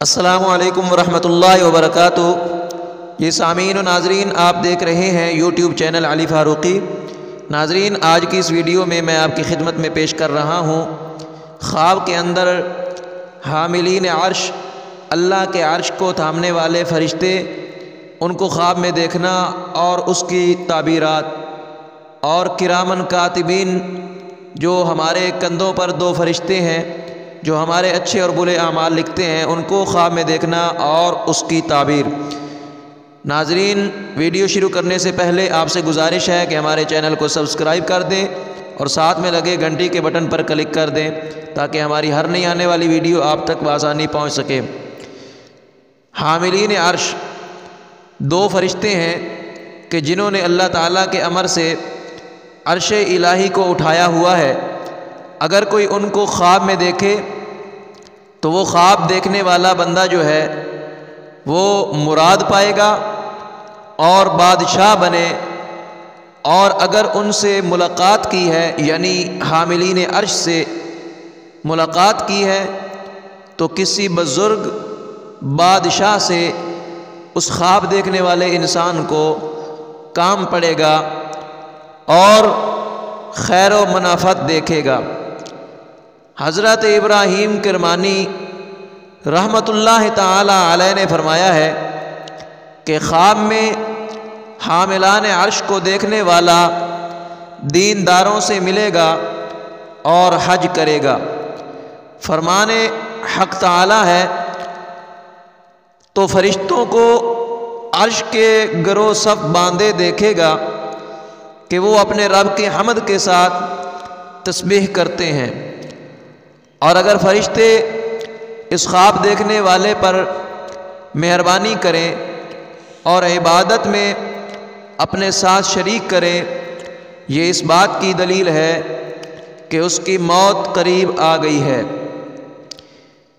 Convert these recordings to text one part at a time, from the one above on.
السلام علیکم ورحمۃ اللہ وبرکاتہ۔ یہ سامعین و ناظرین، آپ دیکھ رہے ہیں یوٹیوب چینل علی فاروقی۔ ناظرین، آج کی اس ویڈیو میں آپ کی خدمت میں پیش کر رہا ہوں خواب کے اندر حاملین عرش، اللہ کے عرش کو تھامنے والے فرشتے، ان کو خواب میں دیکھنا اور اس کی تعبیرات، اور کرامن کاتبین جو ہمارے کندھوں پر دو فرشتے ہیں جو ہمارے اچھے اور برے اعمال لکھتے ہیں، ان کو خواب میں دیکھنا اور اس کی تعبیر۔ ناظرین، ویڈیو شروع کرنے سے پہلے آپ سے گزارش ہے کہ ہمارے چینل کو سبسکرائب کر دیں اور ساتھ میں لگے گھنٹی کے بٹن پر کلک کر دیں تاکہ ہماری ہر نئی آنے والی ویڈیو آپ تک بآسانی پہنچ سکے۔ حاملین عرش دو فرشتے ہیں کہ جنہوں نے اللہ تعالیٰ کے امر سے عرش الہی کو اٹھایا ہوا ہے۔ اگر کوئی ان کو خواب میں دیکھے تو وہ خواب دیکھنے والا بندہ جو ہے وہ مراد پائے گا اور بادشاہ بنے، اور اگر ان سے ملاقات کی ہے، یعنی حاملین عرش سے ملاقات کی ہے، تو کسی بزرگ بادشاہ سے اس خواب دیکھنے والے انسان کو کام پڑے گا اور خیر و منافعت دیکھے گا۔ حضرت ابراہیم کرمانی رحمۃ اللہ تعالی علیہ نے فرمایا ہے کہ خواب میں حاملان عرش کو دیکھنے والا دینداروں سے ملے گا اور حج کرے گا۔ فرمان حق تعالی ہے تو فرشتوں کو عرش کے گرو صف باندھے دیکھے گا کہ وہ اپنے رب کے حمد کے ساتھ تسبیح کرتے ہیں، اور اگر فرشتے اس خواب دیکھنے والے پر مہربانی کریں اور عبادت میں اپنے ساتھ شریک کریں، یہ اس بات کی دلیل ہے کہ اس کی موت قریب آ گئی ہے۔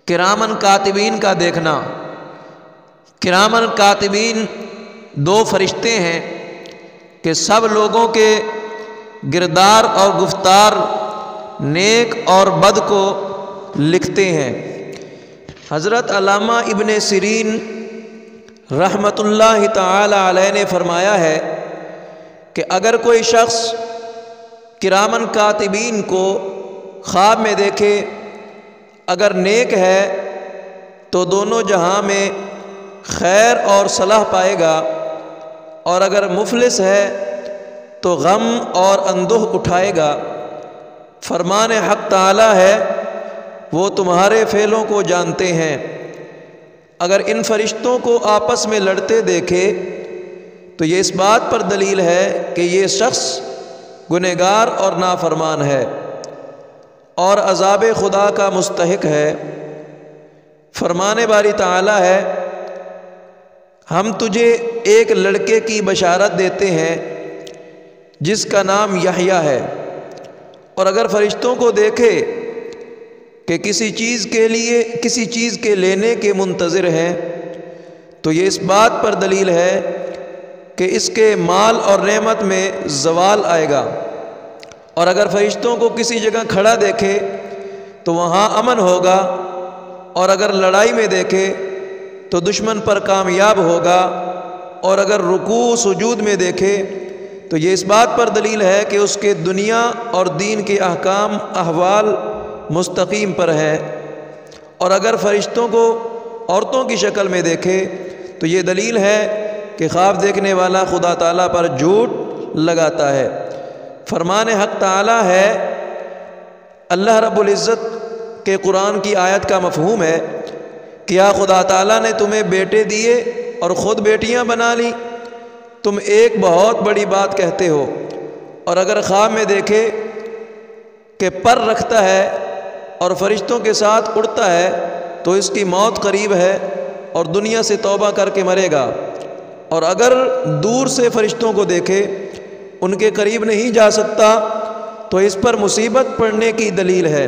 کرامن کاتبین کا دیکھنا۔ کرامن کاتبین دو فرشتے ہیں کہ سب لوگوں کے کردار اور گفتار، نیک اور بد کو لکھتے ہیں۔ حضرت علامہ ابن سیرین رحمۃ اللہ تعالی علیہ نے فرمایا ہے کہ اگر کوئی شخص کرامن کاتبین کو خواب میں دیکھے، اگر نیک ہے تو دونوں جہاں میں خیر اور صلاح پائے گا، اور اگر مفلس ہے تو غم اور اندوہ اٹھائے گا۔ فرمان حق تعالی ہے وہ تمہارے فعلوں کو جانتے ہیں۔ اگر ان فرشتوں کو آپس میں لڑتے دیکھے تو یہ اس بات پر دلیل ہے کہ یہ شخص گنہگار اور نافرمان ہے اور عذاب خدا کا مستحق ہے۔ فرمان باری تعالی ہے ہم تجھے ایک لڑکے کی بشارت دیتے ہیں جس کا نام یحییٰ ہے، اور اگر فرشتوں کو دیکھے کہ کسی چیز کے لینے کے منتظر ہیں تو یہ اس بات پر دلیل ہے کہ اس کے مال اور نعمت میں زوال آئے گا، اور اگر فرشتوں کو کسی جگہ کھڑا دیکھے تو وہاں امن ہوگا، اور اگر لڑائی میں دیکھے تو دشمن پر کامیاب ہوگا، اور اگر رکوع سجود میں دیکھے تو یہ اس بات پر دلیل ہے کہ اس کے دنیا اور دین کے احکام احوال مستقیم پر ہے، اور اگر فرشتوں کو عورتوں کی شکل میں دیکھے تو یہ دلیل ہے کہ خواب دیکھنے والا خدا تعالیٰ پر جھوٹ لگاتا ہے۔ فرمان حق تعالی ہے، اللہ رب العزت کے قرآن کی آیت کا مفہوم ہے، کیا خدا تعالیٰ نے تمہیں بیٹے دیے اور خود بیٹیاں بنا لی؟ تم ایک بہت بڑی بات کہتے ہو۔ اور اگر خواب میں دیکھے کہ پر رکھتا ہے اور فرشتوں کے ساتھ اڑتا ہے تو اس کی موت قریب ہے اور دنیا سے توبہ کر کے مرے گا، اور اگر دور سے فرشتوں کو دیکھے، ان کے قریب نہیں جا سکتا، تو اس پر مصیبت پڑنے کی دلیل ہے۔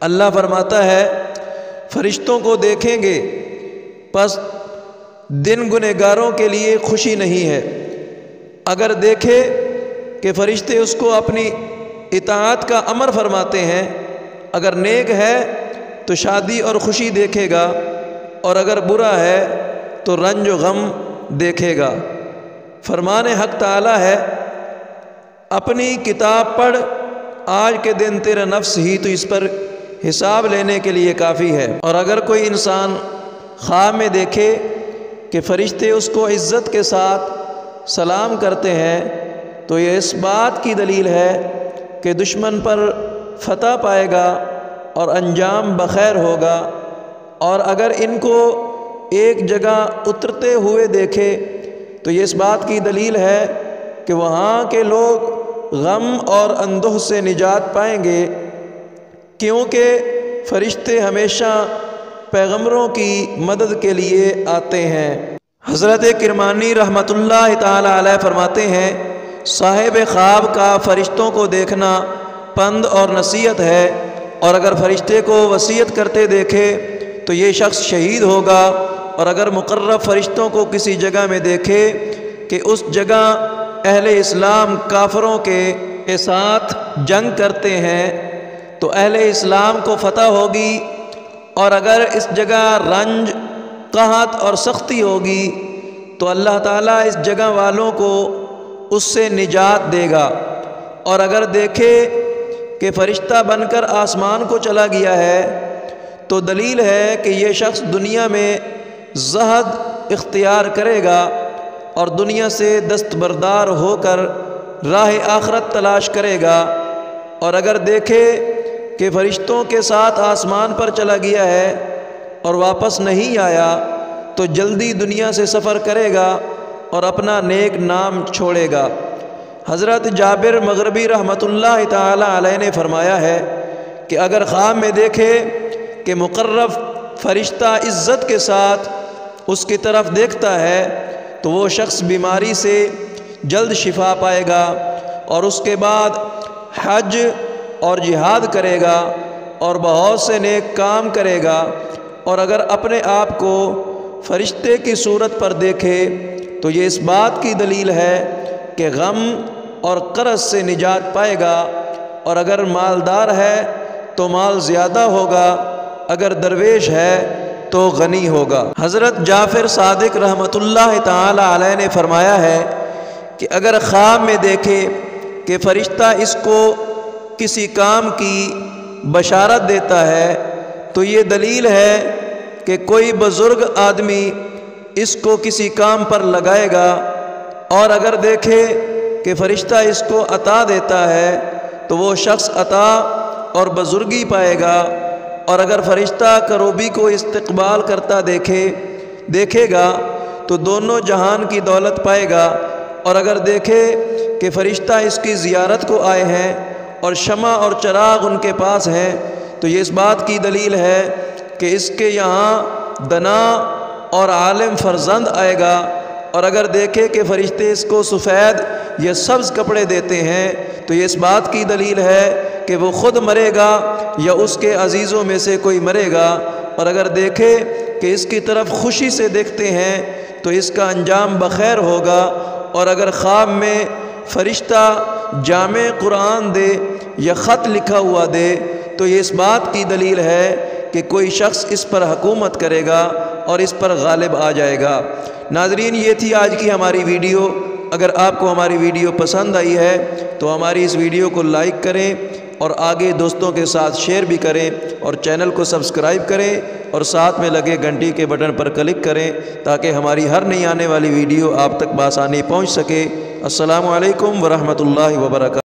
اللہ فرماتا ہے فرشتوں کو دیکھیں گے پس دن گنہگاروں کے لیے خوشی نہیں ہے۔ اگر دیکھے کہ فرشتے اس کو اپنی اطاعت کا امر فرماتے ہیں، اگر نیک ہے تو شادی اور خوشی دیکھے گا، اور اگر برا ہے تو رنج و غم دیکھے گا۔ فرمان حق تعالی ہے، اپنی کتاب پڑھ، آج کے دن تیرا نفس ہی تو اس پر حساب لینے کے لیے کافی ہے۔ اور اگر کوئی انسان خواب میں دیکھے کہ فرشتے اس کو عزت کے ساتھ سلام کرتے ہیں تو یہ اس بات کی دلیل ہے کہ دشمن پر فتح پائے گا اور انجام بخیر ہوگا۔ اور اگر ان کو ایک جگہ اترتے ہوئے دیکھے تو یہ اس بات کی دلیل ہے کہ وہاں کے لوگ غم اور اندوہ سے نجات پائیں گے، کیونکہ فرشتے ہمیشہ پیغمبروں کی مدد کے لیے آتے ہیں۔ حضرت کرمانی رحمۃ اللہ تعالی علیہ فرماتے ہیں، صاحب خواب کا فرشتوں کو دیکھنا پند اور نصیحت ہے، اور اگر فرشتے کو وصیت کرتے دیکھے تو یہ شخص شہید ہوگا، اور اگر مقرب فرشتوں کو کسی جگہ میں دیکھے کہ اس جگہ اہل اسلام کافروں کے ساتھ جنگ کرتے ہیں تو اہل اسلام کو فتح ہوگی، اور اگر اس جگہ رنج، قحط اور سختی ہوگی تو اللہ تعالیٰ اس جگہ والوں کو اس سے نجات دے گا۔ اور اگر دیکھے کہ فرشتہ بن کر آسمان کو چلا گیا ہے تو دلیل ہے کہ یہ شخص دنیا میں زہد اختیار کرے گا اور دنیا سے دستبردار ہو کر راہ آخرت تلاش کرے گا۔ اور اگر دیکھے کہ فرشتوں کے ساتھ آسمان پر چلا گیا ہے اور واپس نہیں آیا تو جلدی دنیا سے سفر کرے گا اور اپنا نیک نام چھوڑے گا۔ حضرت جابر مغربی رحمۃ اللہ تعالی علیہ نے فرمایا ہے کہ اگر خواب میں دیکھے کہ مقرب فرشتہ عزت کے ساتھ اس کی طرف دیکھتا ہے تو وہ شخص بیماری سے جلد شفا پائے گا، اور اس کے بعد حج اور جہاد کرے گا اور بہت سے نیک کام کرے گا۔ اور اگر اپنے آپ کو فرشتے کی صورت پر دیکھے تو یہ اس بات کی دلیل ہے کہ غم اور قرض سے نجات پائے گا، اور اگر مالدار ہے تو مال زیادہ ہوگا، اگر درویش ہے تو غنی ہوگا۔ حضرت جعفر صادق رحمۃ اللہ تعالی علیہ نے فرمایا ہے کہ اگر خواب میں دیکھے کہ فرشتہ اس کو کسی کام کی بشارت دیتا ہے تو یہ دلیل ہے کہ کوئی بزرگ آدمی اس کو کسی کام پر لگائے گا، اور اگر دیکھے کہ فرشتہ اس کو عطا دیتا ہے تو وہ شخص عطا اور بزرگی پائے گا، اور اگر فرشتہ کروبی کو استقبال کرتا دیکھے گا تو دونوں جہان کی دولت پائے گا، اور اگر دیکھے کہ فرشتہ اس کی زیارت کو آئے ہیں اور شمع اور چراغ ان کے پاس ہیں تو یہ اس بات کی دلیل ہے کہ اس کے یہاں دنا اور عالم فرزند آئے گا، اور اگر دیکھے کہ فرشتے اس کو سفید یا سبز کپڑے دیتے ہیں تو یہ اس بات کی دلیل ہے کہ وہ خود مرے گا یا اس کے عزیزوں میں سے کوئی مرے گا، اور اگر دیکھے کہ اس کی طرف خوشی سے دیکھتے ہیں تو اس کا انجام بخیر ہوگا، اور اگر خواب میں فرشتہ جامع قرآن دے یا خط لکھا ہوا دے تو یہ اس بات کی دلیل ہے کہ کوئی شخص اس پر حکومت کرے گا اور اس پر غالب آ جائے گا۔ ناظرین، یہ تھی آج کی ہماری ویڈیو۔ اگر آپ کو ہماری ویڈیو پسند آئی ہے تو ہماری اس ویڈیو کو لائک کریں اور آگے دوستوں کے ساتھ شیئر بھی کریں، اور چینل کو سبسکرائب کریں اور ساتھ میں لگے گھنٹی کے بٹن پر کلک کریں تاکہ ہماری ہر نئی آنے والی ویڈیو آپ تک بآسانی پہنچ سکے۔ السلام علیکم ورحمۃ اللہ وبرکاتہ۔